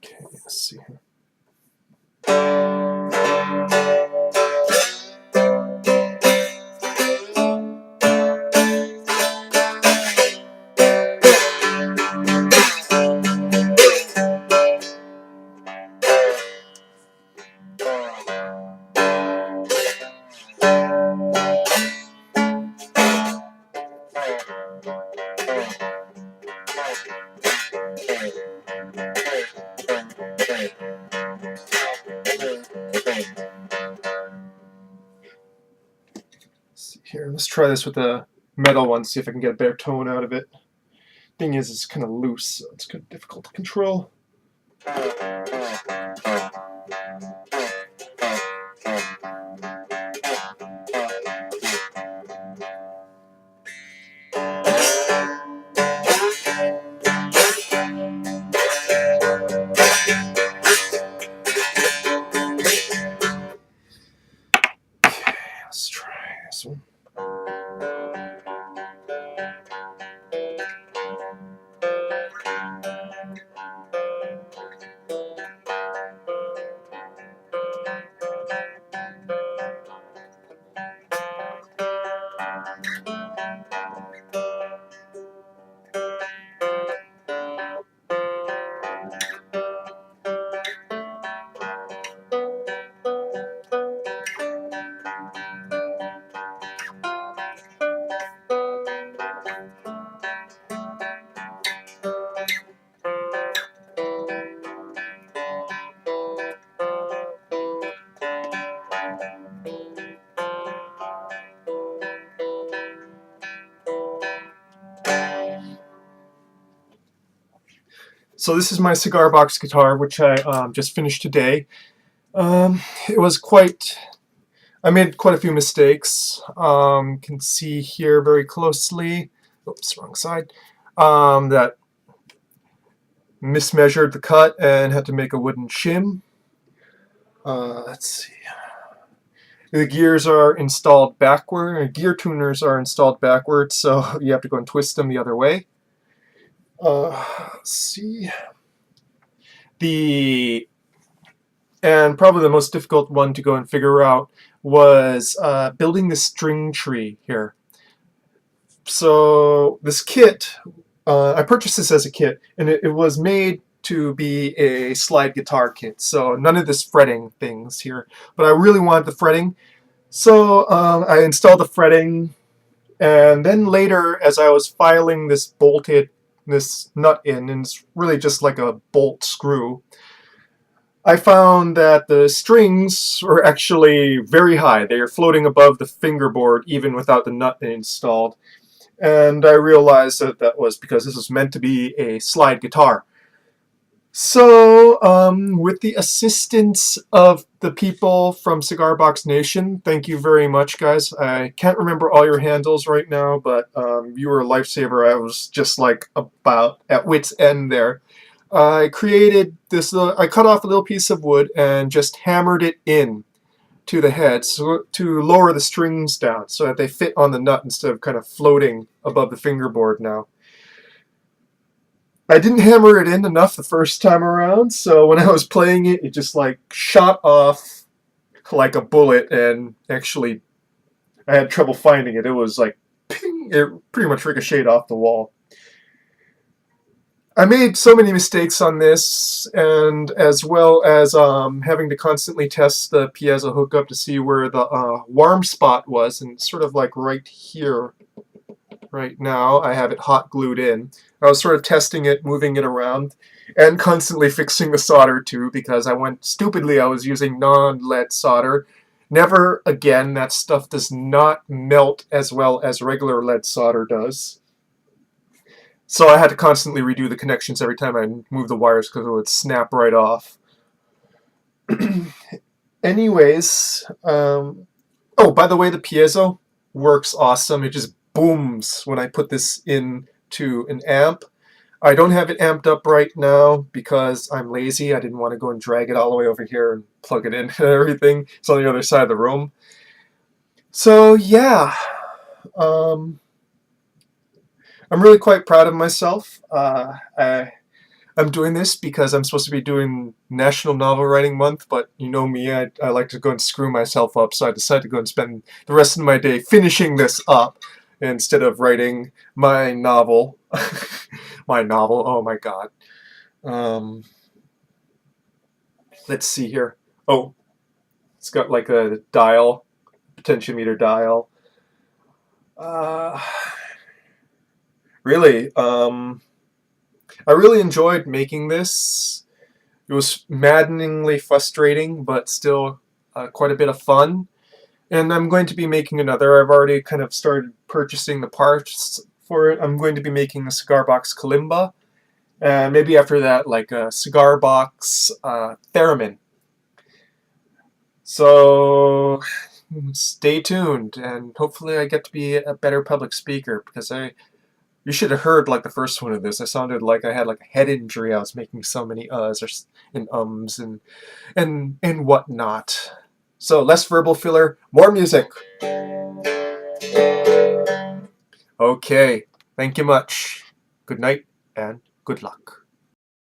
Okay, let's see here. Here, let's try this with a metal one, see if I can get a better tone out of it. Thing is, it's kind of loose, so it's kind of difficult to control. Okay, let's try this one. So this is my cigar box guitar, which I just finished today. It was quite... I made quite a few mistakes. You can see here very closely. Oops, wrong side. That mismeasured the cut and had to make a wooden shim. Let's see. The gears are installed backward. Gear tuners are installed backwards, so you have to go and twist them the other way. Let's see. And probably the most difficult one to go and figure out was building the string tree here. So this kit, I purchased this as a kit, and it was made to be a slide guitar kit, so none of this fretting things here. But I really wanted the fretting, so I installed the fretting, and then later, as I was filing this nut in, and it's really just like a bolt screw, I found that the strings were actually very high. They are floating above the fingerboard even without the nut installed. And I realized that that was because this was meant to be a slide guitar. So, with the assistance of the people from Cigar Box Nation, thank you very much, guys. I can't remember all your handles right now, but you were a lifesaver. I was just like about at wit's end there. I created this I cut off a little piece of wood and just hammered it in to the head to lower the strings down so that they fit on the nut instead of kind of floating above the fingerboard now. I didn't hammer it in enough the first time around, so when I was playing it, it just like shot off like a bullet, and actually I had trouble finding it. It was like ping, it pretty much ricocheted off the wall. I made so many mistakes on this, and as well as having to constantly test the piezo hookup to see where the warm spot was, and sort of like right here, right now, I have it hot glued in. I was sort of testing it, moving it around, and constantly fixing the solder too, because I was using non-lead solder. Never again, that stuff does not melt as well as regular lead solder does. So I had to constantly redo the connections every time I moved the wires because it would snap right off. Anyways, oh, by the way, the piezo works awesome. It just booms when I put this into an amp. I don't have it amped up right now because I'm lazy. I didn't want to go and drag it all the way over here and plug it in and everything. It's on the other side of the room. So yeah, I'm really quite proud of myself. I'm doing this because I'm supposed to be doing National Novel Writing Month, but you know me, I like to go and screw myself up, so I decided to go and spend the rest of my day finishing this up instead of writing my novel. My novel, oh my god. Um, let's see here. Oh, it's got like a dial, potentiometer dial. Uh, really, I really enjoyed making this. It was maddeningly frustrating, but still quite a bit of fun. And I'm going to be making another. I've already kind of started purchasing the parts for it. I'm going to be making a cigar box kalimba. Maybe after that, like a cigar box theremin. So stay tuned, and hopefully I get to be a better public speaker, because you should have heard like the first one of this. I sounded like I had like a head injury. I was making so many and ums and whatnot. So less verbal filler, more music. Okay, thank you much. Good night and good luck.